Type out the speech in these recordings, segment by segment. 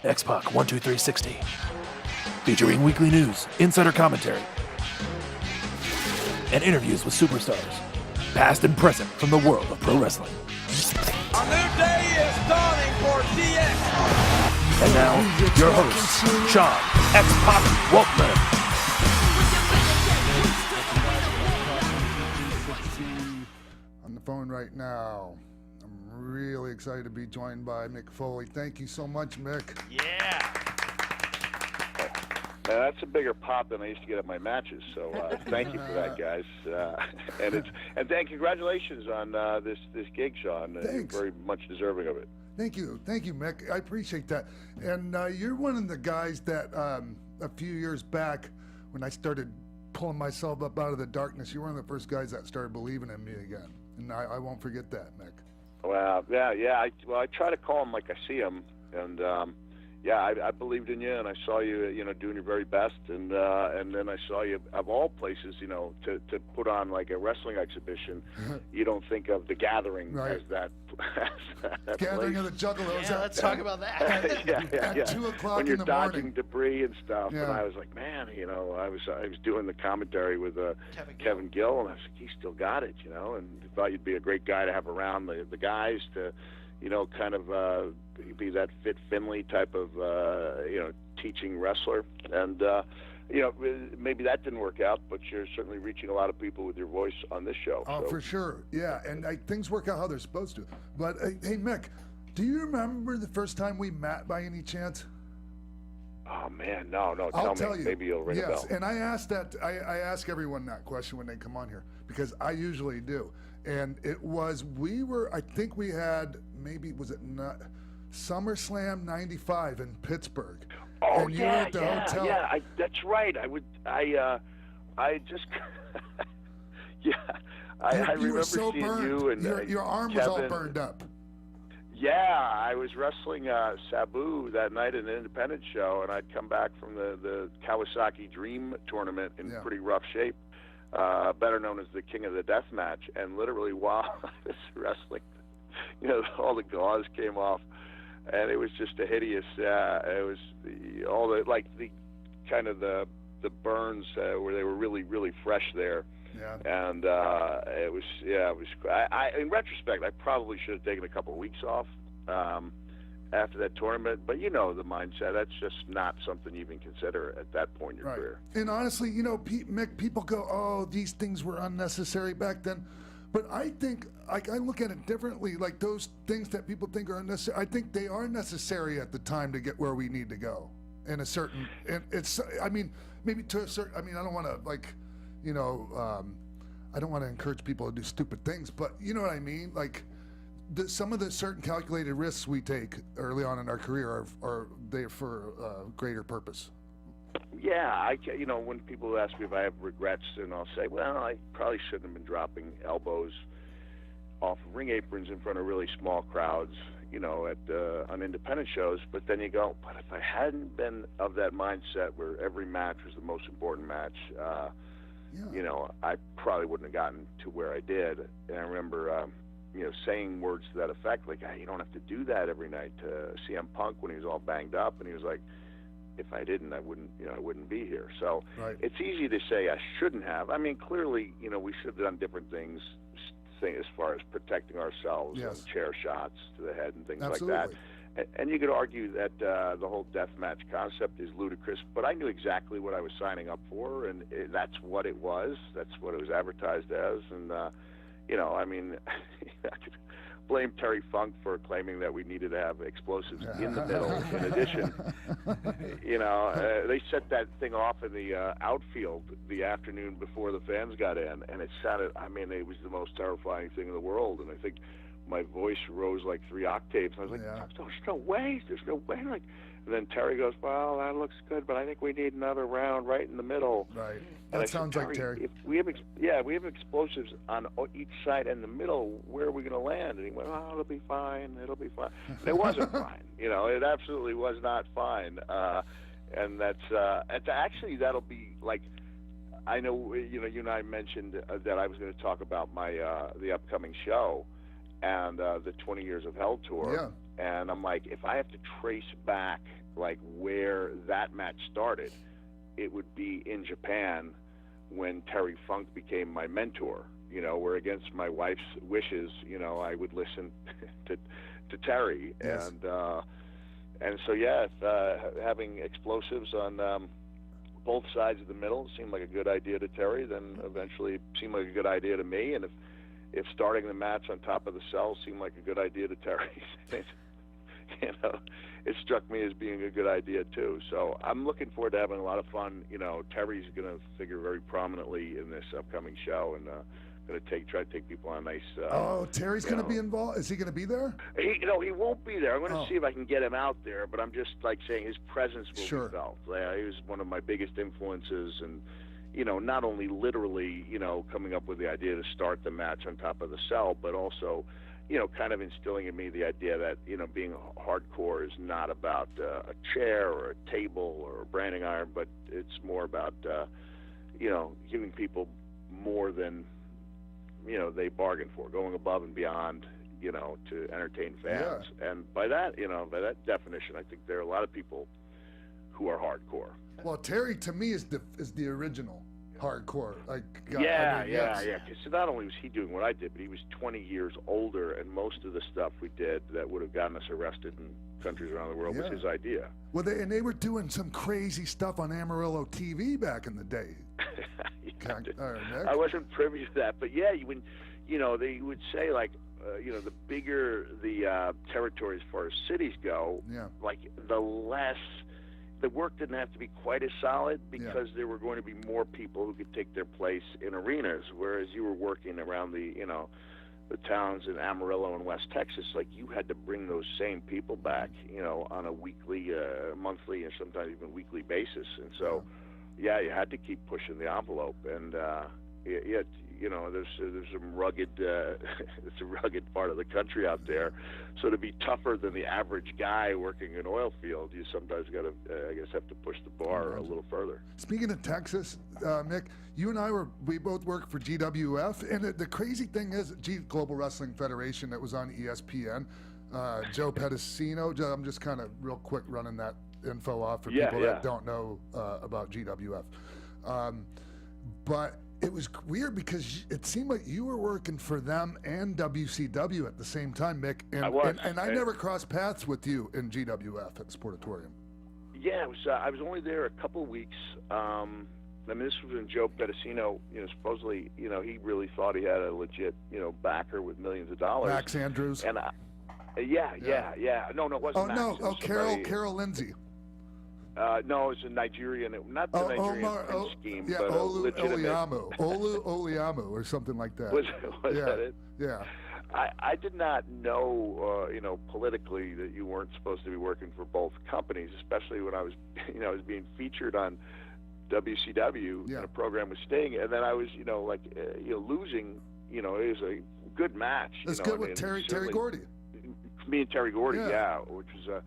X-Pac 12360. Featuring weekly news, insider commentary, and interviews with superstars, past and present from the world of pro wrestling. A new day is dawning for DX. And now, your host, Sean X-Pac Waltman. On the phone right now. I'm really excited to be joined by Mick Foley. Thank you so much, Mick. Yeah. Now, that's a bigger pop than I used to get at my matches. So thank you for that, guys. And congratulations on this gig, Sean. You're very much deserving of it. Thank you, Mick. I appreciate that. And you're one of the guys that a few years back, when I started pulling myself up out of the darkness, you're one of the first guys that started believing in me again. And I won't forget that, Mick. Well, yeah. I try to call him like I see him, and I believed in you, and I saw you, doing your very best, and then I saw you, of all places, to put on like a wrestling exhibition. You don't think of the Gathering as that. Gathering place. of the Juggalos. Yeah, let's talk about that. yeah. At 2 o'clock when you're in the dodging morning. debris and stuff, Yeah. and I was like, man, I was doing the commentary with Kevin Gill, and I was like, he still got it, and thought you'd be a great guy to have around the guys to. Kind of be that Fit Finley type of, teaching wrestler. And, maybe that didn't work out, but you're certainly reaching a lot of people with your voice on this show. Oh, so. for sure. Yeah, and things work out how they're supposed to. But, hey, Mick, do you remember the first time we met by any chance? Oh, man, no. I'll tell me. you. Maybe you'll ring a bell. Yes, and I ask everyone that question when they come on here, because I usually do. And I think we had, maybe, was it not SummerSlam 95 in Pittsburgh? Oh, and you were at the hotel. Yeah, that's right. I just, I you remember were so seeing burned. you and your arm Kevin. was all burned up. Yeah, I was wrestling Sabu that night in an independent show, and I'd come back from the Kawasaki Dream tournament in pretty rough shape, better known as the King of the Death Match. And literally while I was wrestling, all the gauze came off, and it was just a hideous. It was all the kind of the burns where they were really, really fresh there. Yeah. And it was. I in retrospect, I probably should have taken a couple of weeks off after that tournament. But the mindset, that's just not something you even consider at that point in your career. And honestly, Mick, people go, "Oh, these things were unnecessary back then." But I think, I look at it differently. Like those things that people think are unnecessary, I think they are necessary at the time to get where we need to go. And maybe to a certain. I don't want to I don't want to encourage people to do stupid things, but you know what I mean? Like, some of the certain calculated risks we take early on in our career are there for a greater purpose. Yeah, when people ask me if I have regrets, and I'll say, well, I probably shouldn't have been dropping elbows off of ring aprons in front of really small crowds, on independent shows. But then you go, but if I hadn't been of that mindset where every match was the most important match, I probably wouldn't have gotten to where I did. And I remember, saying words to that effect, like, hey, you don't have to do that every night. To CM Punk when he was all banged up, and he was like, if I didn't, I wouldn't be here. So It's easy to say I shouldn't have. Clearly, we should have done different things as far as protecting ourselves, and chair shots to the head and things like that. And you could argue that the whole deathmatch concept is ludicrous, but I knew exactly what I was signing up for, and that's what it was. That's what it was advertised as. And, I could blame Terry Funk for claiming that we needed to have explosives in the middle. In addition, they set that thing off in the outfield the afternoon before the fans got in, and it sounded, it was the most terrifying thing in the world. And I think my voice rose like 3 octaves. I was like, there's no way. Like, and then Terry goes, well, that looks good, but I think we need another round right in the middle. Right. And that sounds like Terry. If we have explosives on each side and the middle, where are we going to land? And he went, oh, it'll be fine. And it wasn't fine. It absolutely was not fine. And that's actually, that'll be like, I know, you and I mentioned that I was going to talk about my the upcoming show. and the 20 Years of Hell tour. Yeah. And I'm like, if I have to trace back like where that match started, it would be in Japan when Terry Funk became my mentor. You know, where against my wife's wishes, you know, I would listen to Terry. Yes. And so yeah, having explosives on both sides of the middle seemed like a good idea to Terry. Then eventually it seemed like a good idea to me. And if starting the match on top of the cell seemed like a good idea to Terry, you know, it struck me as being a good idea too. So I'm looking forward to having a lot of fun. You know, Terry's going to figure very prominently in this upcoming show, and going to try to take people on a nice. Terry's going to be involved. Is he going to be there? He won't be there. I'm going to see if I can get him out there, but I'm just like saying his presence will be felt. He was one of my biggest influences, and you know, not only literally, you know, coming up with the idea to start the match on top of the cell, but also, you know, kind of instilling in me the idea that, you know, being hardcore is not about a chair or a table or a branding iron, but it's more about, you know, giving people more than, you know, they bargained for, going above and beyond, you know, to entertain fans. Yeah. And by that, you know, by that definition, I think there are a lot of people who are hardcore. Well, Terry to me is the original hardcore. Like, yeah. Because not only was he doing what I did, but he was 20 years older, and most of the stuff we did that would have gotten us arrested in countries around the world was his idea. Well, they were doing some crazy stuff on Amarillo TV back in the day. I wasn't privy to that, but yeah, you know, they would say like, you know, the bigger the territory as far as cities go, like the less. The work didn't have to be quite as solid because there were going to be more people who could take their place in arenas, whereas you were working around the, you know, the towns in Amarillo and West Texas, like you had to bring those same people back, you know, on a weekly, monthly, and sometimes even weekly basis. And so, yeah, you had to keep pushing the envelope. And, you know, there's some rugged, it's a rugged part of the country out there. So to be tougher than the average guy working an oil field, you sometimes got to, I guess, have to push the bar a little further. Speaking of Texas, Mick, you and we both work for GWF, and the crazy thing is, Global Wrestling Federation, that was on ESPN. Joe Pedicino, I'm just kind of real quick running that info off for people that don't know about GWF. But it was weird because it seemed like you were working for them and WCW at the same time, Mick. And I was. And I never crossed paths with you in GWF at the Sportatorium. Yeah, it was, I was only there a couple of weeks. I mean, this was when Joe Pedicino, you know, supposedly, you know, he really thought he had a legit, you know, backer with millions of dollars. Max Andrews. And yeah. No, it wasn't Max. Oh, no. Carol Lindsay. No, it was a Nigerian, not the Nigerian scheme, but Olu Oliamu or something like that. Was that it? Yeah. I did not know, you know, politically that you weren't supposed to be working for both companies, especially when I was, you know, I was being featured on WCW in a program with Sting, and then I was, you know, like, you know, losing. You know, it was a good match. It's good with Terry Gordy. Me and Terry Gordy, which was a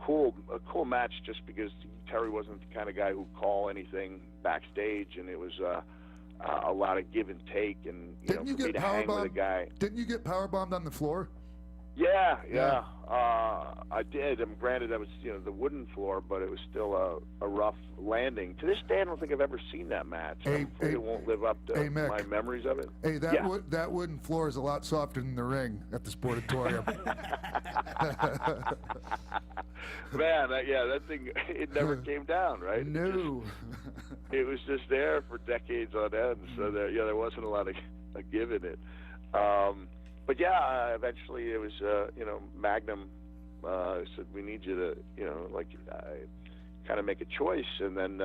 cool match, just because Terry wasn't the kind of guy who'd call anything backstage, and it was a lot of give and take, and for me to hang with a guy. Didn't you get powerbombed on the floor? Yeah. I did. Granted, that was, you know, the wooden floor, but it was still a rough landing. To this day, I don't think I've ever seen that match. It won't live up to Mick, my memories of it. Hey, that wooden floor is a lot softer than the ring at the Sportatorium. Man, that thing, it never came down, right? No. It was just there for decades on end, so there wasn't a lot of give in it. But yeah, eventually it was, you know, Magnum said, we need you to, you know, like, kind of make a choice. And then,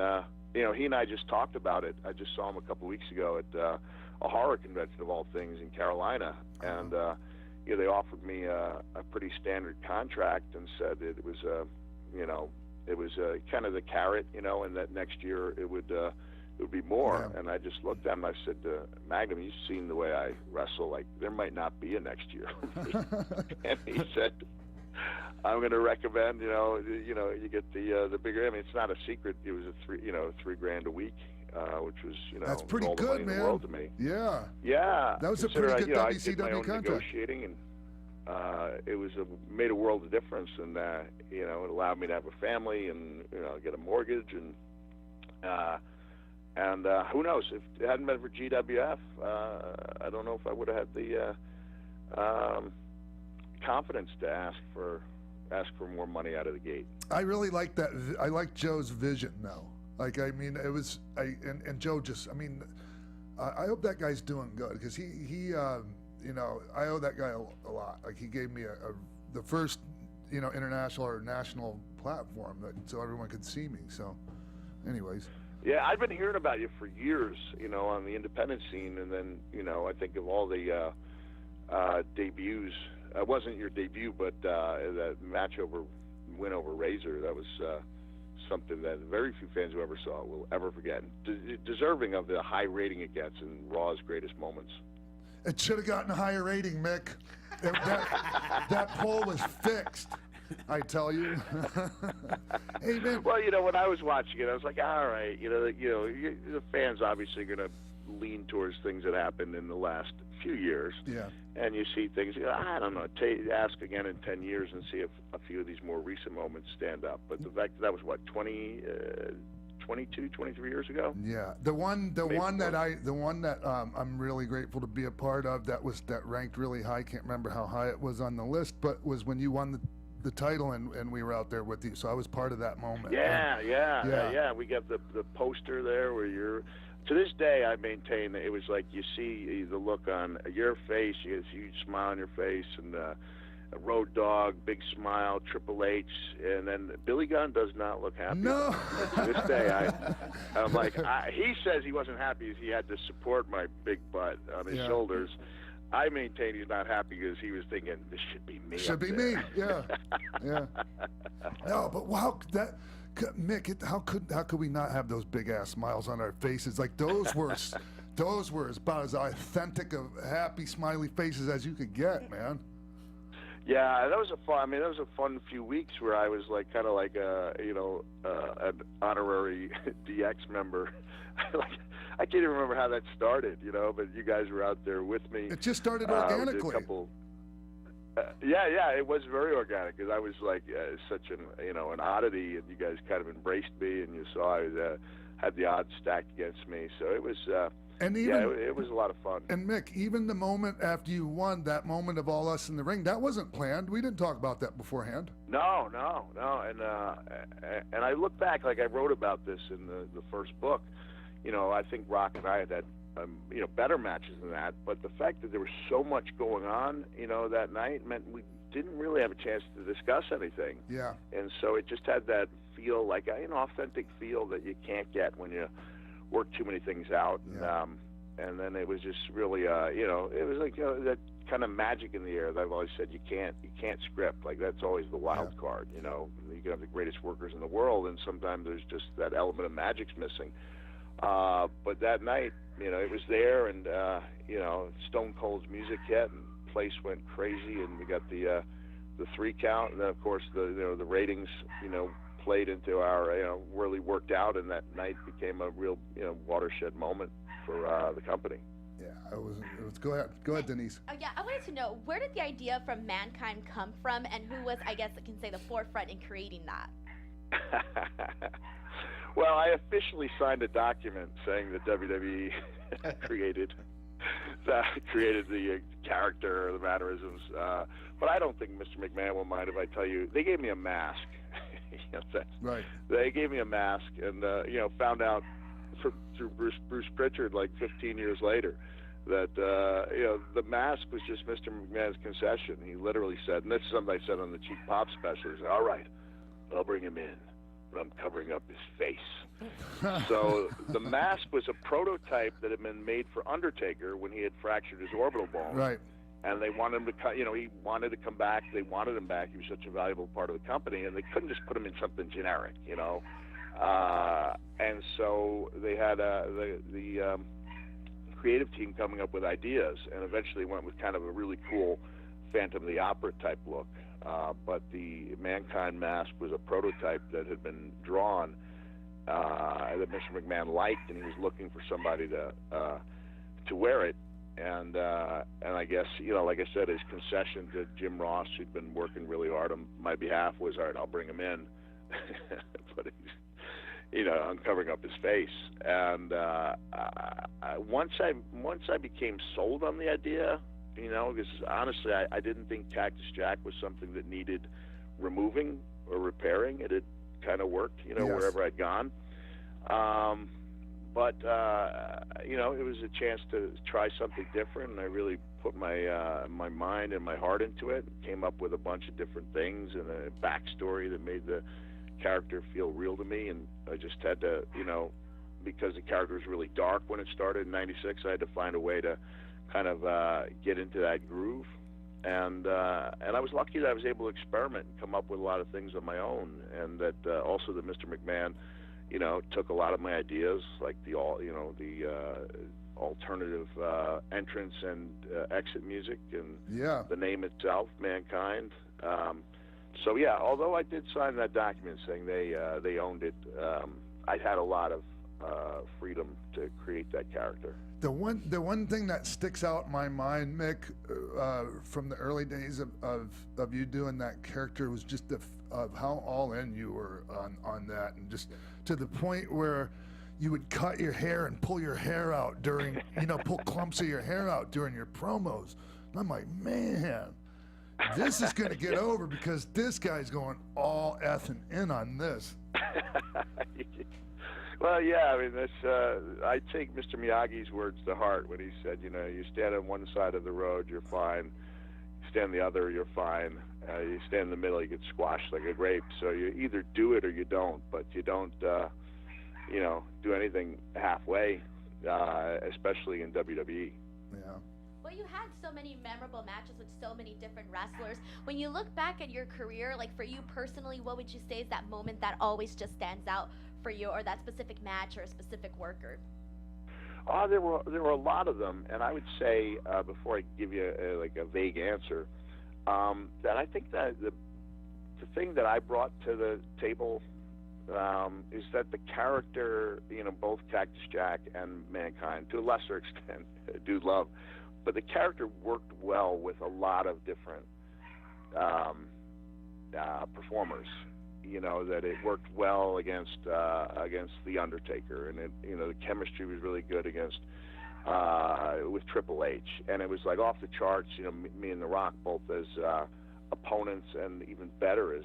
you know, he and I just talked about it. I just saw him a couple of weeks ago at a horror convention of all things in Carolina. And, you know, they offered me a pretty standard contract and said it was, you know, it was kind of the carrot, you know, and that next year it would be more. And I just looked at him and I said, Magnum, you've seen the way I wrestle. Like, there might not be a next year. And he said, I'm going to recommend, you know, you get the bigger. I mean, it's not a secret. It was $3,000 a week, which was, you know, that's pretty all good, the money man. in the world to me. Yeah. That was a pretty good WCW I did my own contract. Negotiating, and made a world of difference, and it allowed me to have a family and get a mortgage, and who knows, if it hadn't been for GWF, I don't know if I would have had the confidence to ask for more money out of the gate. I really like that. I like Joe's vision, though. Like, I mean, it was, and Joe just, I mean, I hope that guy's doing good, because he I owe that guy a lot. Like, he gave me the first, international or national platform so everyone could see me. So, anyways. Yeah, I've been hearing about you for years, on the independent scene, and then, I think of all the debuts. It wasn't your debut, but that win over Razor, that was something that very few fans who ever saw it will ever forget. Deserving of the high rating it gets in Raw's greatest moments. It should have gotten a higher rating, Mick. That poll was fixed, I tell you. Hey, man. Well, when I was watching it, I was like, all right, the fans obviously going to lean towards things that happened in the last few years. Yeah. And you see things, I don't know, ask again in 10 years and see if a few of these more recent moments stand up. But the fact that was, 22, 23 years ago? Yeah. The one that I'm really grateful to be a part of that ranked really high, can't remember how high it was on the list, but was when you won the title and we were out there with you. So I was part of that moment. Yeah. We got the poster there where you're... To this day, I maintain that it was like you see the look on your face, you get this huge smile on your face, and a Road Dogg, big smile, Triple H, and then Billy Gunn does not look happy. No. To this day, I'm like, he says he wasn't happy because he had to support my big butt on his shoulders. I maintain he's not happy because he was thinking, this should be me. Should be me, yeah. No, but wow, Mick, how could we not have those big ass smiles on our faces? Like those were about as authentic of happy smiley faces as you could get, man. Yeah, that was a fun few weeks where I was like kind of like an honorary DX member. I can't even remember how that started, but you guys were out there with me. It just started organically. Yeah, it was very organic because I was like such an oddity, and you guys kind of embraced me, and you saw I had the odds stacked against me, so it was. It was a lot of fun. And Mick, even the moment after you won, that moment of all us in the ring, that wasn't planned. We didn't talk about that beforehand. No, and I look back, like I wrote about this in the first book. I think Rock and I had better matches than that, but the fact that there was so much going on, that night meant we didn't really have a chance to discuss anything. Yeah. And so it just had that feel, like an authentic feel that you can't get when you work too many things out. Yeah. And then it was just really, it was like that kind of magic in the air that I've always said you can't script. Like that's always the wild card. You can have the greatest workers in the world, and sometimes there's just that element of magic's missing. But that night, it was there, and Stone Cold's music hit, and the place went crazy, and we got the 3 count, and then of course the ratings played into our really worked out, and that night became a real watershed moment for the company. Yeah, it was. Go ahead, Denise. Yeah, I wanted to know, where did the idea from Mankind come from, and who was, I guess, I can say, the forefront in creating that? Well, I officially signed a document saying that WWE created the character or the mannerisms. But I don't think Mr. McMahon will mind if I tell you. They gave me a mask. Right. They gave me a mask, and found out through Bruce Pritchard like 15 years later that the mask was just Mr. McMahon's concession. He literally said, and this is something I said on the Cheap Pop special. He said, "All right, I'll bring him in, but I'm covering up his face." So the mask was a prototype that had been made for Undertaker when he had fractured his orbital bone. Right. And they wanted him to, he wanted to come back. They wanted him back. He was such a valuable part of the company, and they couldn't just put him in something generic, And so they had the creative team coming up with ideas, and eventually went with kind of a really cool Phantom of the Opera type look. But the Mankind mask was a prototype that had been drawn that Mr. McMahon liked, and he was looking for somebody to wear it. And I guess, like I said, his concession to Jim Ross, who'd been working really hard on my behalf, was, all right, I'll bring him in. But he's, I'm covering up his face. And once I became sold on the idea, because honestly, I didn't think Cactus Jack was something that needed removing or repairing. It had kind of worked, Yes. wherever I'd gone. But it was a chance to try something different, and I really put my mind and my heart into it. Came up with a bunch of different things and a backstory that made the character feel real to me, and I just had to, because the character was really dark when it started in '96, I had to find a way to kind of get into that groove. And I was lucky that I was able to experiment and come up with a lot of things on my own, and that also that Mr. McMahon, took a lot of my ideas, like the alternative entrance and exit music, and the name itself, Mankind. So yeah, although I did sign that document saying they owned it, I had a lot of freedom to create that character. The one thing that sticks out in my mind, Mick, from the early days of you doing that character was just of how all in you were on that, and just to the point where you would cut your hair and pull your hair out during, pull clumps of your hair out during your promos. And I'm like, man, this is going to get over because this guy's going all effing in on this. Well, yeah, I mean, I take Mr. Miyagi's words to heart when he said, you stand on one side of the road, you're fine. You stand on the other, you're fine. You stand in the middle, you get squashed like a grape. So you either do it or you don't, but you don't, do anything halfway, especially in WWE. Yeah. Well, you had so many memorable matches with so many different wrestlers. When you look back at your career, like for you personally, what would you say is that moment that always just stands out for you, or that specific match or a specific worker? Oh, there were a lot of them, and I would say before I give you a vague answer, that I think that the thing that I brought to the table is that the character, both Cactus Jack and Mankind, to a lesser extent, Dude Love, but the character worked well with a lot of different performers. That it worked well against the Undertaker, and the chemistry was really good against with Triple H, and it was like off the charts. Me and The Rock both as opponents, and even better as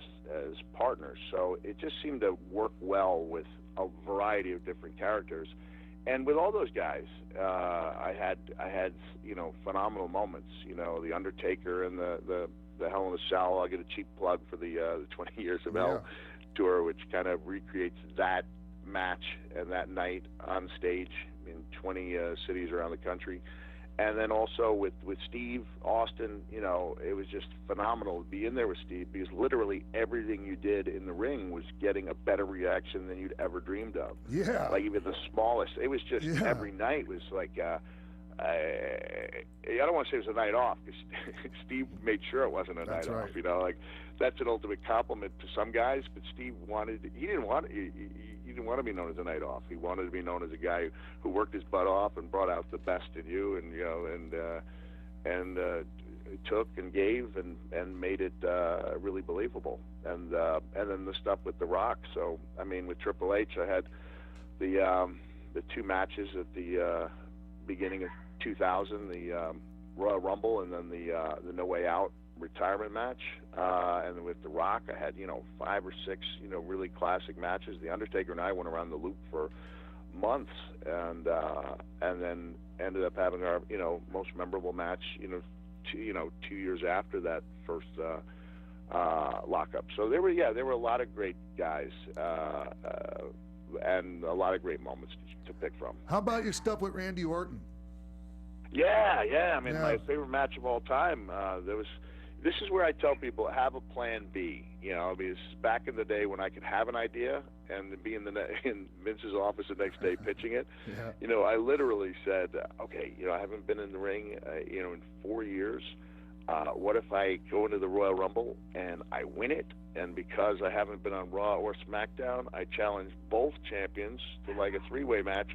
partners. So it just seemed to work well with a variety of different characters, and with all those guys, I had phenomenal moments. The Undertaker and the Hell in a Cell. I'll get a cheap plug for the 20 Years of Hell tour, which kind of recreates that match and that night on stage in 20 cities around the country. And then also with Steve Austin, it was just phenomenal to be in there with Steve, because literally everything you did in the ring was getting a better reaction than you'd ever dreamed of. Yeah. Like even the smallest. It was just every night was like, I don't want to say it was a night off, because Steve made sure it wasn't a night off. That's an ultimate compliment to some guys, but Steve he didn't want to be known as a night off. He wanted to be known as a guy who worked his butt off and brought out the best in you, and took and gave and made it really believable. And then the stuff with The Rock. So I mean, with Triple H, I had the two matches at the beginning of 2000, the Royal Rumble, and then the No Way Out retirement match. And then with The Rock, I had 5 or 6 really classic matches. The Undertaker and I went around the loop for months, and then ended up having our most memorable match 2 years after that first lockup. So there were a lot of great guys and a lot of great moments to pick from. How about your stuff with Randy Orton? Yeah. I mean, my favorite match of all time. This is where I tell people, have a plan B. Because back in the day when I could have an idea and be in Vince's office the next day pitching it, I literally said, okay, I haven't been in the ring, in 4 years. What if I go into the Royal Rumble and I win it? And because I haven't been on Raw or SmackDown, I challenge both champions to like a 3-way match,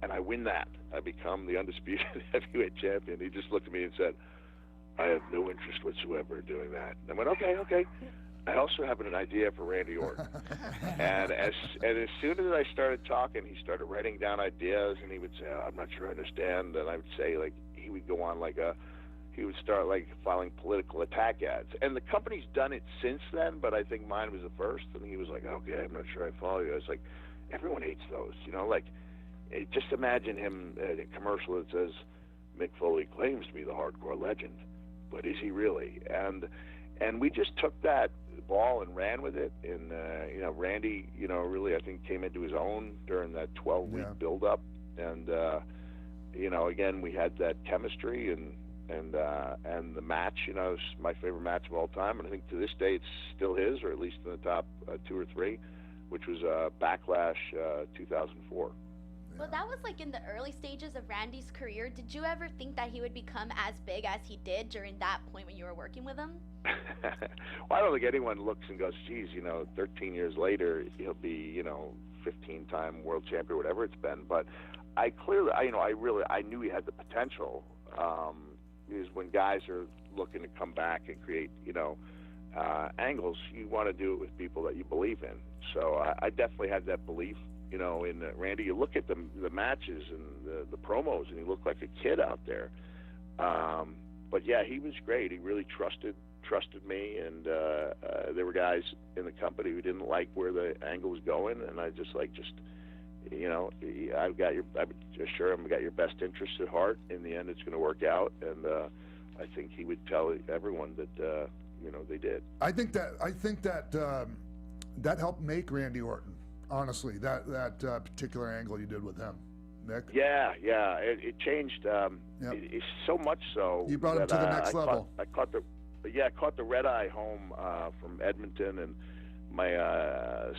and I win that. I become the undisputed heavyweight champion. He just looked at me and said, I have no interest whatsoever in doing that. And I went, okay. I also have an idea for Randy Orton. and as soon as I started talking, he started writing down ideas, and he would say, I'm not sure I understand. And I would say, like, he would go on he would start like filing political attack ads. And the company's done it since then, but I think mine was the first. And he was like, okay, I'm not sure I follow you. I was like, everyone hates those, like, just imagine him at a commercial that says, Mick Foley claims to be the hardcore legend, but is he really? And we just took that ball and ran with it. And, Randy, really, I think, came into his own during that 12-week build-up. And, again, we had that chemistry and the match, is my favorite match of all time. And I think to this day it's still his, or at least in the top 2 or 3, which was Backlash 2004. Well, that was like in the early stages of Randy's career. Did you ever think that he would become as big as he did during that point when you were working with him? Well, I don't think anyone looks and goes, geez, 13 years later, he'll be, 15-time world champion, whatever it's been. But I clearly, I knew he had the potential. Because when guys are looking to come back and create, angles, you want to do it with people that you believe in. So I definitely had that belief. In Randy, you look at the matches and the promos, and he looked like a kid out there. But yeah, he was great. He really trusted me, and there were guys in the company who didn't like where the angle was going, and I just I would assure him I got your best interest at heart. In the end, it's going to work out, and I think he would tell everyone that they did. I think that helped make Randy Orton. Honestly, that particular angle you did with him, Mick. Yeah, it changed. It's so much so. You brought him to the next level. I caught the red eye home from Edmonton, and my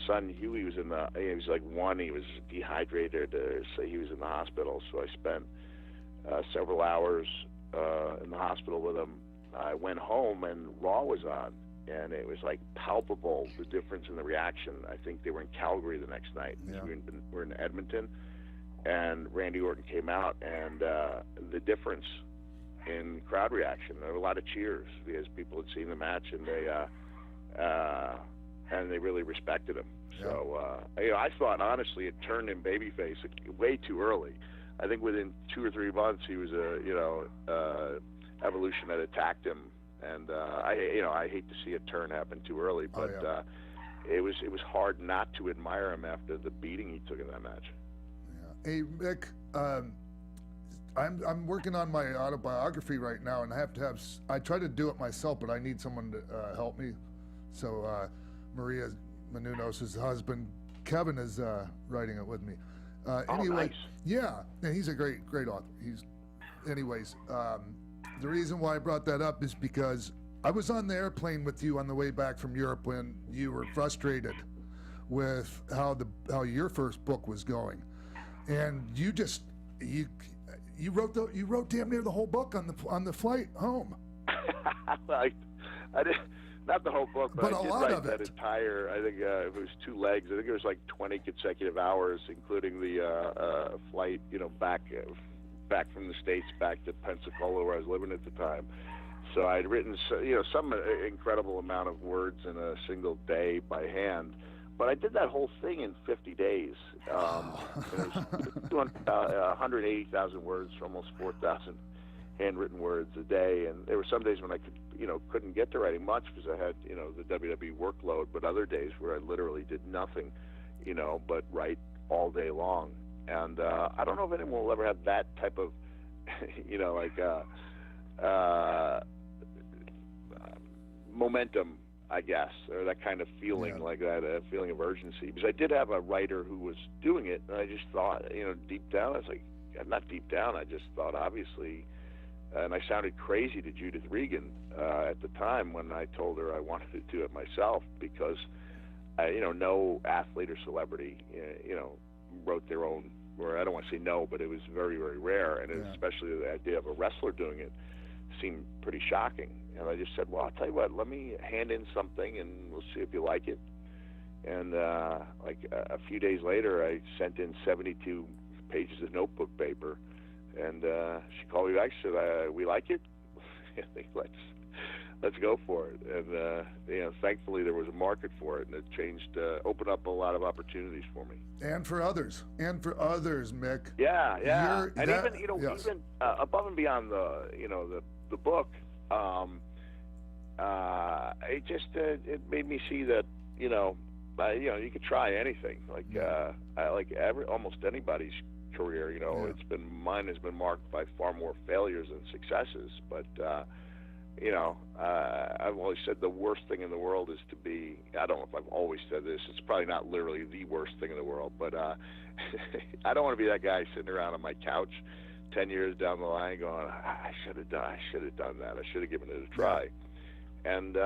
son Huey was he was like 1. He was dehydrated, so he was in the hospital. So I spent several hours in the hospital with him. I went home and Raw was on. And it was like palpable, the difference in the reaction. I think they were in Calgary the next night. Yeah. We're in Edmonton, and Randy Orton came out, and the difference in crowd reaction. There were a lot of cheers because people had seen the match, and they really respected him. Yeah. So I thought honestly it turned him babyface way too early. I think within 2 or 3 months he was Evolution had attacked him. And I hate to see a turn happen too early, but it was hard not to admire him after the beating he took in that match. Yeah. Hey, Mick, I'm working on my autobiography right now, and I try to do it myself, but I need someone to help me. So Maria Menounos' husband, Kevin, is writing it with me. Anyway, nice. Yeah, and he's a great author. The reason why I brought that up is because I was on the airplane with you on the way back from Europe when you were frustrated with how your first book was going, and you wrote damn near the whole book on the flight home. I didn't, not the whole book, but I a did lot write of that it. entire. I think it was 2 legs. I think it was like 20 consecutive hours, including the flight, back from the States back to Pensacola, where I was living at the time. So I'd written, some incredible amount of words in a single day by hand. But I did that whole thing in 50 days. It was 180,000 words for almost 4,000 handwritten words a day. And there were some days when I couldn't get to writing much because I had, the WWE workload, but other days where I literally did nothing, but write all day long. And I don't know if anyone will ever have that type of, momentum, I guess, or that kind of feeling, like that feeling of urgency. Because I did have a writer who was doing it, and I just thought, deep down, I was like, not deep down, I just thought, obviously, and I sounded crazy to Judith Regan at the time when I told her I wanted to do it myself, because, no athlete or celebrity, wrote their own, or I don't want to say no, but it was very, very rare, and especially the idea of a wrestler doing it seemed pretty shocking. And I just said, well, I'll tell you what, let me hand in something and we'll see if you like it. And a few days later, I sent in 72 pages of notebook paper. And she called me back. She said, "We like it. I think let's go for it." And thankfully there was a market for it, and it changed, opened up a lot of opportunities for me. And for others, Mick. Yeah. And That, even yes. even above and beyond the book, it just it made me see that you could try anything. Like almost anybody's career. Mine has been marked by far more failures than successes. But I've always said the worst thing in the world is to be. I don't know if I've always said this. It's probably not literally the worst thing in the world, but I don't want to be that guy sitting around on my couch 10 years down the line going, I should have done that. I should have given it a try. And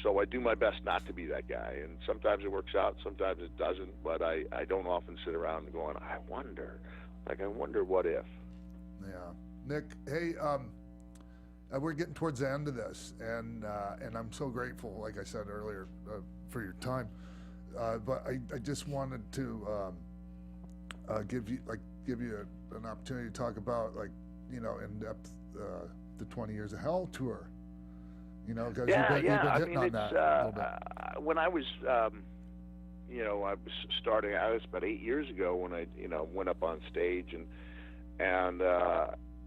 so I do my best not to be that guy. And sometimes it works out, sometimes it doesn't. But I don't often sit around going, I wonder what if. Yeah, Nick. Hey, we're getting towards the end of this, and I'm so grateful, like I said earlier, for your time. But I just wanted to give you an opportunity to talk about in depth the 20 Years of Hell tour. Because you've been hitting on that a little bit. When I was, I was starting out. It was about 8 years ago when I, went up on stage, and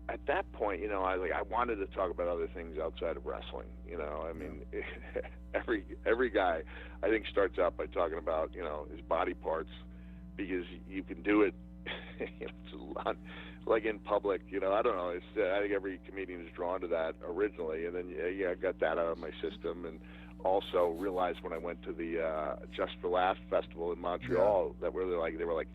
at that point, I wanted to talk about other things outside of wrestling. Every guy, I think, starts out by talking about, his body parts, because you can do it. It's a lot. Like in public, I don't know. I think every comedian is drawn to that originally, and then I got that out of my system, and also realized when I went to the Just for Laughs festival in Montreal that there were like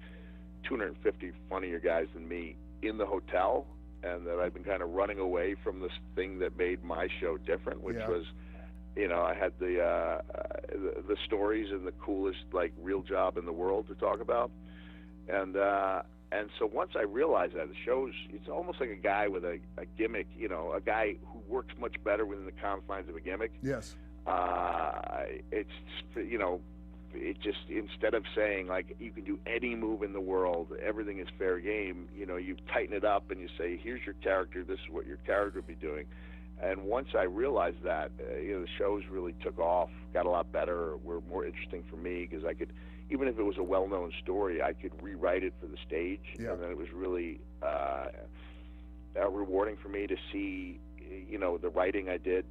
250 funnier guys than me in the hotel, and that I've been kind of running away from this thing that made my show different, which was, I had the stories and the coolest real job in the world to talk about, and so once I realized that, it's almost like a guy with a gimmick, a guy who works much better within the confines of a gimmick. Yes. It just, instead of saying you can do any move in the world, everything is fair game, you tighten it up and you say, here's your character, this is what your character would be doing. And once I realized that, the shows really took off, got a lot better, were more interesting for me, because I could, even if it was a well-known story, I could rewrite it for the stage. Yeah. And then it was really rewarding for me to see, the writing I did,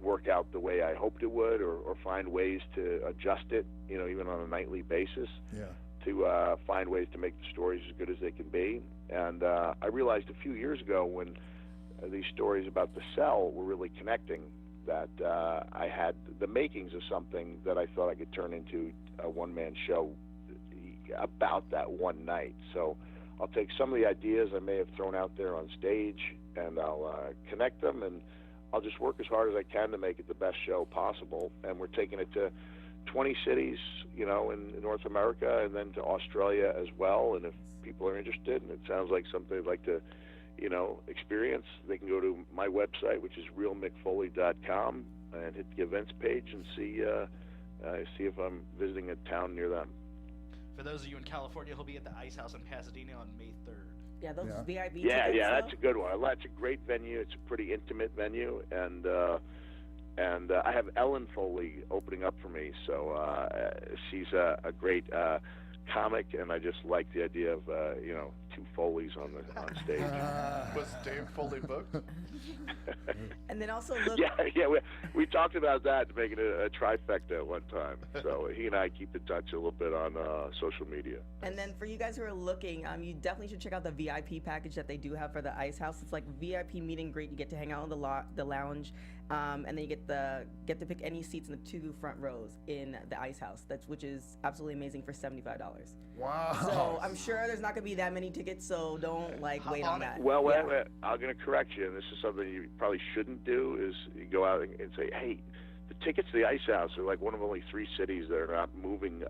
work out the way I hoped it would, or find ways to adjust it, even on a nightly basis, to find ways to make the stories as good as they can be. And I realized a few years ago when these stories about the cell were really connecting, that I had the makings of something that I thought I could turn into a one-man show about that one night. So I'll take some of the ideas I may have thrown out there on stage, and I'll connect them, and I'll just work as hard as I can to make it the best show possible. And we're taking it to 20 cities, in North America, and then to Australia as well. And if people are interested, and it sounds like something they'd like to, experience, they can go to my website, which is realmickfoley.com, and hit the events page and see if I'm visiting a town near them. For those of you in California, he'll be at the Ice House in Pasadena on May 3rd. Yeah, those VIP tickets. Yeah, that's a good one. That's a great venue. It's a pretty intimate venue, and I have Ellen Foley opening up for me. So she's a great comic, and I just like the idea of two Foleys on stage. Was Dave Foley booked? And then also look. Yeah, we talked about that, to make it a trifecta at one time. So he and I keep in touch a little bit on social media. And then for you guys who are looking, you definitely should check out the VIP package that they do have for the Ice House. It's like VIP meet and greet. You get to hang out in the lounge, and then you get to pick any seats in the 2 front rows in the Ice House. Which is absolutely amazing for $75. Wow. So I'm sure there's not gonna be that many tickets, so don't wait on that. Well, I'm going to correct you, and this is something you probably shouldn't do, is you go out and say, hey, the tickets to the Ice House are like one of only 3 cities that are not moving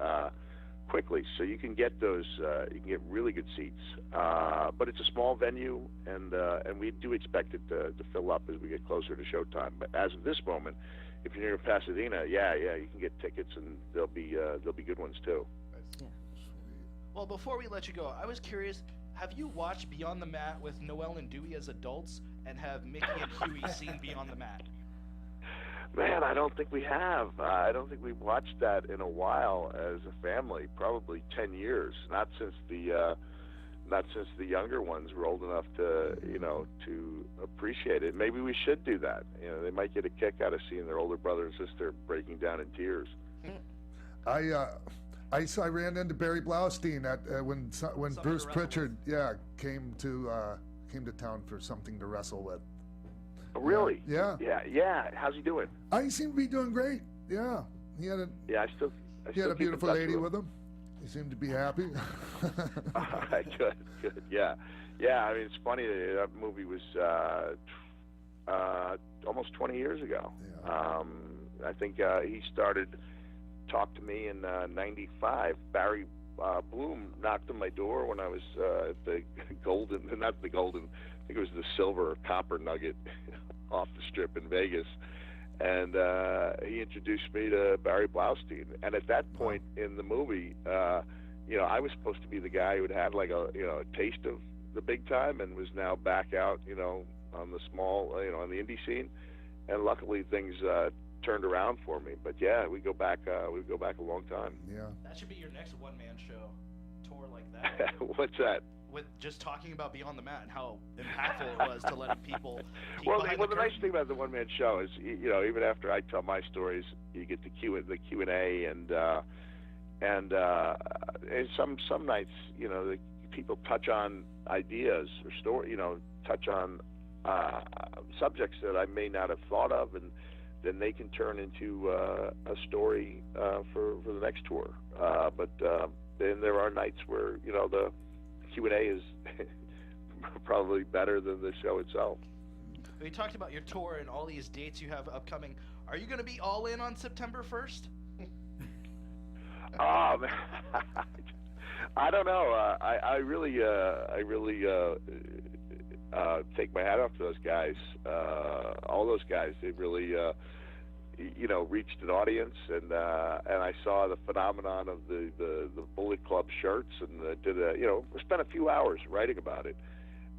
quickly, so you can get those, you can get really good seats. But it's a small venue, and we do expect it to fill up as we get closer to showtime. But as of this moment, if you're near Pasadena, you can get tickets, and they'll be good ones too. Well, before we let you go, I was curious, have you watched Beyond the Mat with Noel and Dewey as adults, and have Mickey and Huey seen Beyond the Mat? Man, I don't think we have. I don't think we've watched that in a while as a family. Probably 10 years. Not since the younger ones were old enough to, to appreciate it. Maybe we should do that. They might get a kick out of seeing their older brother and sister breaking down in tears. I ran into Barry Blaustein at when Bruce Pritchard came to town for something to wrestle with. Oh, really? Yeah. Yeah. How's he doing? He seemed to be doing great. Yeah. He had a beautiful lady with him. He seemed to be happy. Good. Yeah. I mean, it's funny that movie was almost 20 years ago. Yeah. I think he started talk to me in '95. Barry Bloom knocked on my door when I was at the not the Golden, I think it was the Silver or Copper Nugget off the Strip in Vegas. And he introduced me to Barry Blaustein. And at that point in the movie, I was supposed to be the guy who had like a taste of the big time and was now back out, on the small, on the indie scene. And luckily things turned around for me. But yeah, we go back a long time. Yeah. That should be your next one-man show tour like that. What's that? With just talking about Beyond the Mat and how impactful it was to letting people. Well, the nice thing about the one-man show is, even after I tell my stories, you get the Q&A, and some nights, the people touch on ideas or story, touch on subjects that I may not have thought of, and then they can turn into a story for the next tour. But then there are nights where the Q&A is probably better than the show itself. We talked about your tour and all these dates you have upcoming. Are you going to be all in on September 1st? Oh, man. I don't know. I really take my hat off to those guys. All those guys, they really reached an audience, and I saw the phenomenon of the Bullet Club shirts, and spent a few hours writing about it,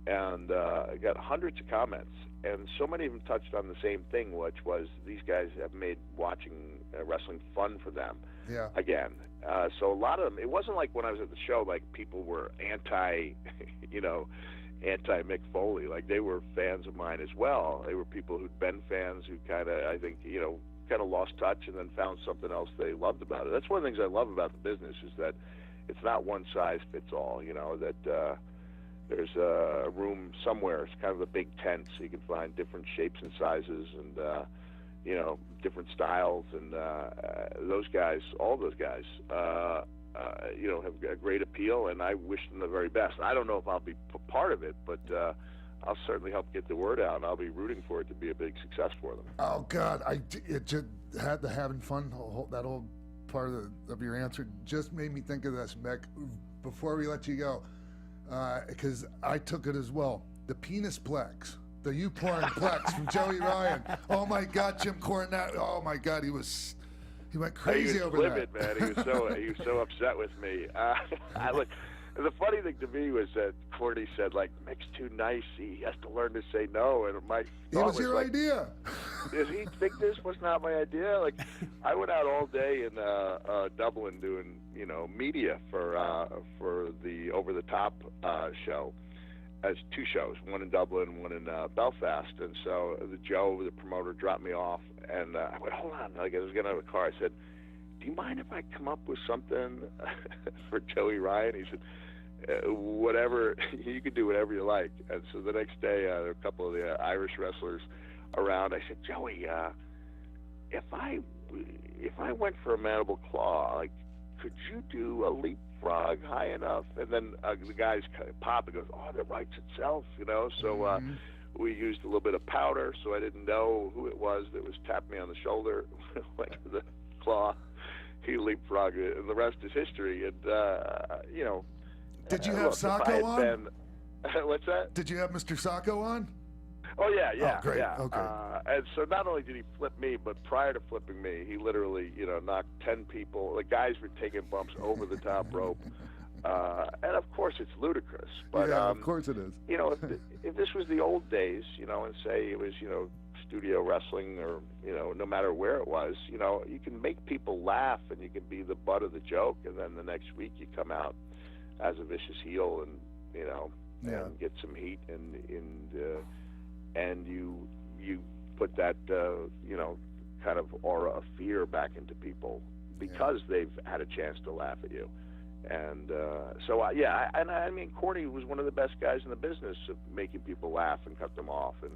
and I got hundreds of comments, and so many of them touched on the same thing, which was these guys have made watching wrestling fun for them. Yeah. Again, so a lot of them. It wasn't like when I was at the show, like people were anti Mick Foley. Like they were fans of mine as well. They were people who'd been fans who kind of, I think, kind of lost touch and then found something else they loved about it. That's one of the things I love about the business is that it's not one size fits all. That there's a room somewhere. It's kind of a big tent, so you can find different shapes and sizes and different styles. And those guys, all those guys, have a great appeal, and I wish them the very best. I don't know if I'll be part of it, but I'll certainly help get the word out, and I'll be rooting for it to be a big success for them. Oh God, it just had the having fun. That whole part of your answer just made me think of this, Mick. Before we let you go, because I took it as well. The penis plex, the U-porn plex from Joey Ryan. Oh my God, Jim Cornette. Oh my God, he went crazy over livid, that. Man. He was so upset with me. The funny thing to me was that Cordy said, like, Mick's too nice. He has to learn to say no. And my thought was your idea. Does he think this was not my idea? Like, I went out all day in Dublin doing, media for the Over the Top show. As two shows, one in Dublin, one in Belfast. And so Joe, the promoter, dropped me off. And I went, hold on. Like, I was getting out of the car. I said, do you mind if I come up with something for Joey Ryan? He said, whatever, you can do whatever you like. And so the next day, there were a couple of the Irish wrestlers around. I said, Joey, if I went for a mandible claw, like, could you do a leapfrog high enough? And then the guys pop and goes, oh, that writes itself, So we used a little bit of powder, so I didn't know who it was that was tapping me on the shoulder, like the claw. He leapfrogged, and the rest is history. And Did you have Sacco on? What's that? Did you have Mr. Sacco on? Oh yeah. Oh, great. Yeah. Okay. And so not only did he flip me, but prior to flipping me, he literally, knocked 10 people. The guys were taking bumps over the top rope. And of course it's ludicrous. But yeah, of course it is. You know, if this was the old days, you know, and say it was, you know, studio wrestling or, you know, no matter where it was, you know, you can make people laugh and you can be the butt of the joke, and then the next week you come out as a vicious heel and, you know, and get some heat, and you put that, you know, kind of aura of fear back into people because they've had a chance to laugh at you. And I mean, Corny was one of the best guys in the business of making people laugh and cut them off and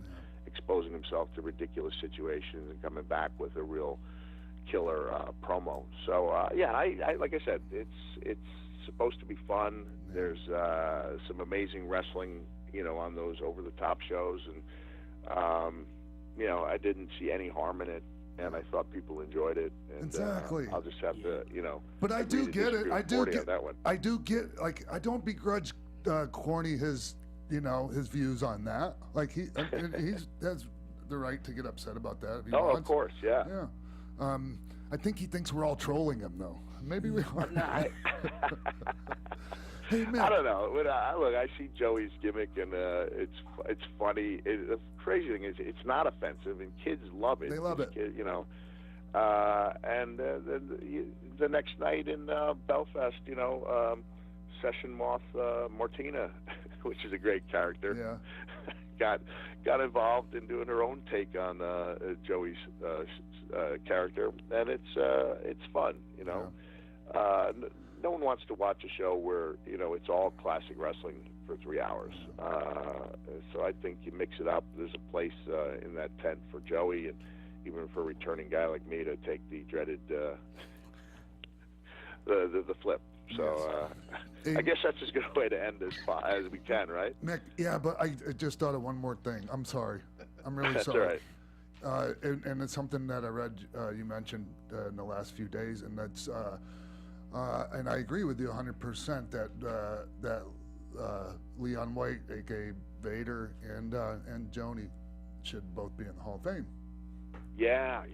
exposing himself to ridiculous situations and coming back with a real killer promo. So I like I said, it's supposed to be fun. There's some amazing wrestling, you know, on those over-the-top shows, and you know, I didn't see any harm in it. And I thought people enjoyed it. And, exactly. I'll just have to, you know. But I do get it. I do get that one. I do get, like, I don't begrudge Corny his, you know, his views on that. Like, he has the right to get upset about that if he wants. Of course, yeah. Yeah. I think he thinks we're all trolling him, though. Maybe we are. Hey, man. I don't know. When I see Joey's gimmick, and it's funny. The crazy thing is, it's not offensive, and kids love it. They love it. You know. And the next night in Belfast, you know, Session Moth Martina, which is a great character, got involved in doing her own take on Joey's character, and it's fun, you know. Yeah. No one wants to watch a show where, you know, it's all classic wrestling for 3 hours. So I think you mix it up. There's a place in that tent for Joey, and even for a returning guy like me to take the dreaded the flip. So I guess that's as good a way to end as we can, right? Mick, yeah, but I just thought of one more thing. I'm sorry. I'm really that's sorry. All right. And it's something that I read you mentioned in the last few days, and that's and I agree with you 100% that Leon White, aka Vader, and Joni should both be in the Hall of Fame. Yeah.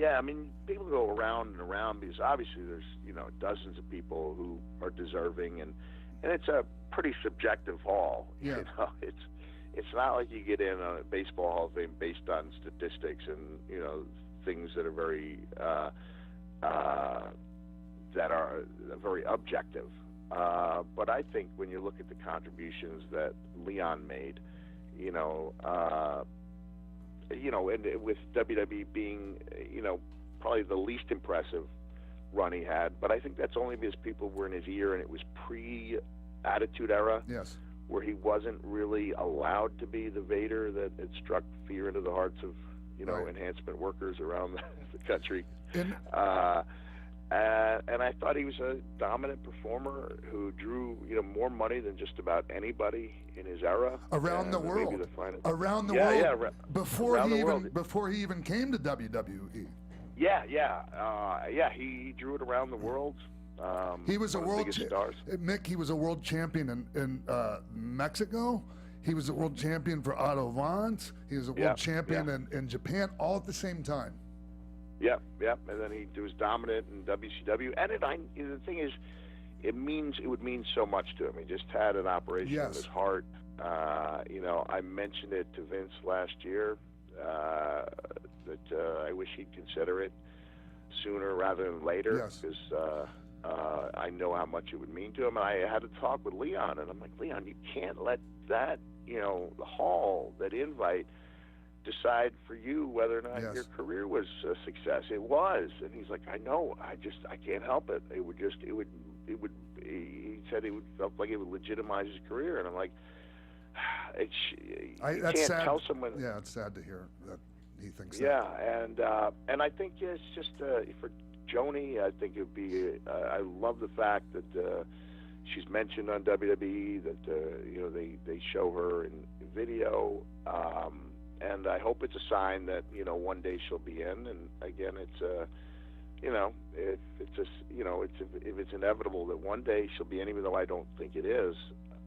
I mean, people go around and around because obviously there's, you know, dozens of people who are deserving, and it's a pretty subjective hall. Yeah. You know, it's not like you get in on a baseball Hall of Fame based on statistics and, you know, things that are very objective. But I think when you look at the contributions that Leon made, you know, and with WWE being, you know, probably the least impressive run he had, but I think that's only because people were in his ear, and it was pre-Attitude Era. Yes. Where he wasn't really allowed to be the Vader that had struck fear into the hearts of, you know, enhancement workers around the country. And I thought he was a dominant performer who drew, you know, more money than just about anybody in his era. Around the world. Around the world. Before he even came to WWE. He drew it around the world. He was a world Mick. He was a world champion in Mexico. He was a world champion for Otto Vance. He was a world champion in Japan, all at the same time. Yep. And then he was dominant in WCW. And the thing is, it would mean so much to him. He just had an operation in his heart. You know, I mentioned it to Vince last year that I wish he'd consider it sooner rather than later, because I know how much it would mean to him. And I had a talk with Leon, and I'm like, Leon, you can't let that, you know, the Hall, that invite, decide for you whether or not your career was a success. It was. And he's like, I know, I can't help it. He said it felt like it would legitimize his career. And I'm like, you that's can't sad. Tell someone. Yeah, it's sad to hear that he thinks that. Yeah, and I think it's just for Joni, I think it would be, I love the fact that she's mentioned on WWE, that, you know, they show her in video, and I hope it's a sign that, you know, one day she'll be in. And again, it's you know, if it's inevitable that one day she'll be in, even though I don't think it is,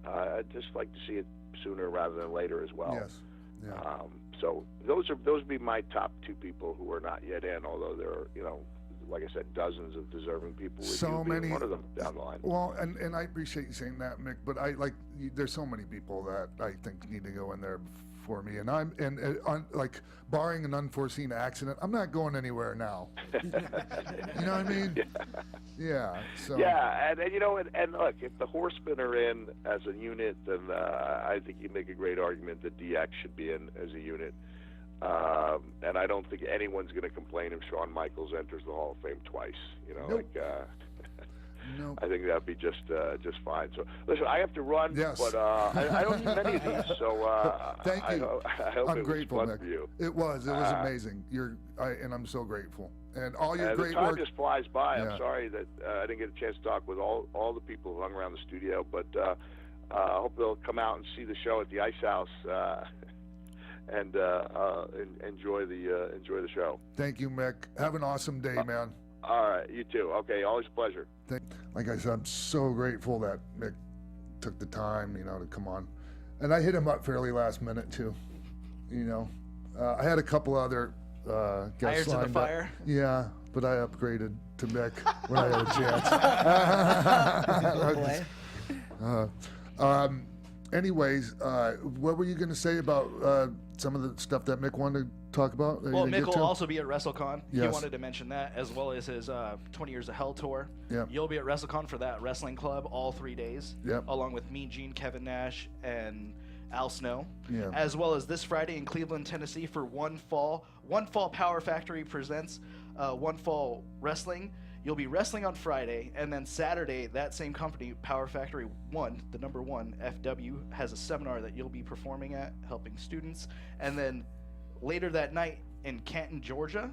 I'd just like to see it sooner rather than later as well. Yes. Yeah. So those would be my top two people who are not yet in, although there are, you know, like I said, dozens of deserving people. With So you being many. one of them down the line. Well, and I appreciate you saying that, Mick. But there's so many people that I think need to go in there for me, and like barring an unforeseen accident, I'm not going anywhere now. You know what I mean? Yeah. So. Yeah, and you know, and look, if the Horsemen are in as a unit, then I think you make a great argument that DX should be in as a unit. And I don't think anyone's going to complain if Shawn Michaels enters the Hall of Fame twice. You know, Nope. Nope. I think that'd be just fine. So listen, I have to run, Yes. but I don't need many of these. So Thank you. I hope I'm it grateful, was fun Mick. for you. It was amazing. And I'm so grateful. And all your The great time work. just flies by. Yeah. I'm sorry that I didn't get a chance to talk with all the people who hung around the studio, but I hope they'll come out and see the show at the Ice House and enjoy the show. Thank you, Mick. Have an awesome day, man. All right, you too. Okay, always a pleasure. Like I said, I'm so grateful that Mick took the time, to come on. And I hit him up fairly last minute too. I had a couple other guests Irons in the lined fire. up. Yeah, but I upgraded to Mick when I had a chance. Anyways, what were you going to say about some of the stuff that Mick wanted to talk about? that you Well, didn't Mick get will to? also be at WrestleCon. He Yes. wanted to mention that, as well as his 20 Years of Hell tour. Yep. You'll be at WrestleCon for that wrestling club all 3 days, Yep. along with Mean Gene, Kevin Nash, and Al Snow. Yeah. As well as this Friday in Cleveland, Tennessee for One Fall Power Factory presents One Fall Wrestling. You'll be wrestling on Friday, and then Saturday, that same company, Power Factory 1, the number 1, FW, has a seminar that you'll be performing at, helping students. And then later that night in Canton, Georgia.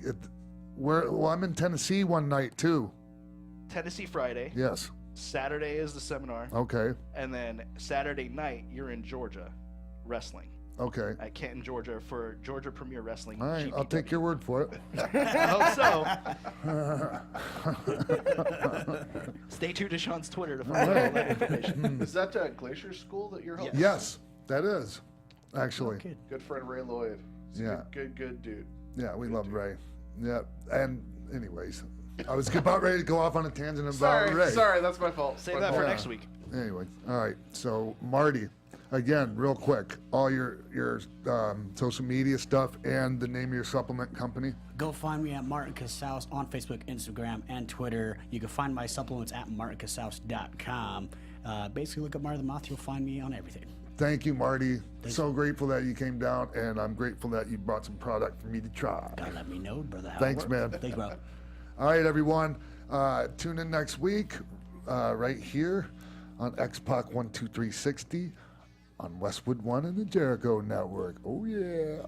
I'm in Tennessee one night too. Tennessee Friday. Yes. Saturday is the seminar. Okay. And then Saturday night, you're in Georgia wrestling Okay. at Canton, Georgia for Georgia Premier Wrestling. All right. I'll take your word for it. I hope so. Stay tuned to Sean's Twitter to find out all that information. Is that Glacier School that you're helping? Yes, that is. Actually. Good friend Ray Lloyd. He's Yeah. a good dude. Yeah, we love Ray. Yeah. And anyways, I was about ready to go off on a tangent about Ray. Sorry, that's my fault. Save My that for fault. next week. Anyway, all right. So Marty, again, real quick, all your social media stuff and the name of your supplement company. Go find me at Martin Casaus on Facebook, Instagram, and Twitter. You can find my supplements at martincasaus.com. Basically, look up Marty the Moth. You'll find me on everything. Thank you, Marty. So grateful that you came down, and I'm grateful that you brought some product for me to try. Gotta let me know, brother. How it Thanks, works. man. Thanks, bro. All right, everyone. Tune in next week, right here on X-Pac 12360 on Westwood One and the Jericho Network. Oh, yeah.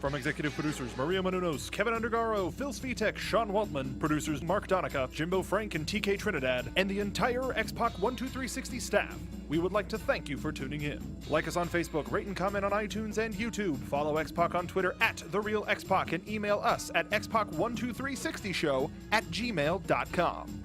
From executive producers Maria Menounos, Kevin Undergaro, Phil Svitek, Sean Waltman, producers Mark Donica, Jimbo Frank, and TK Trinidad, and the entire X-Pac 12360 staff, we would like to thank you for tuning in. Like us on Facebook, rate and comment on iTunes and YouTube. Follow X-Pac on Twitter at TheRealXpac, and email us at xpac12360show@gmail.com.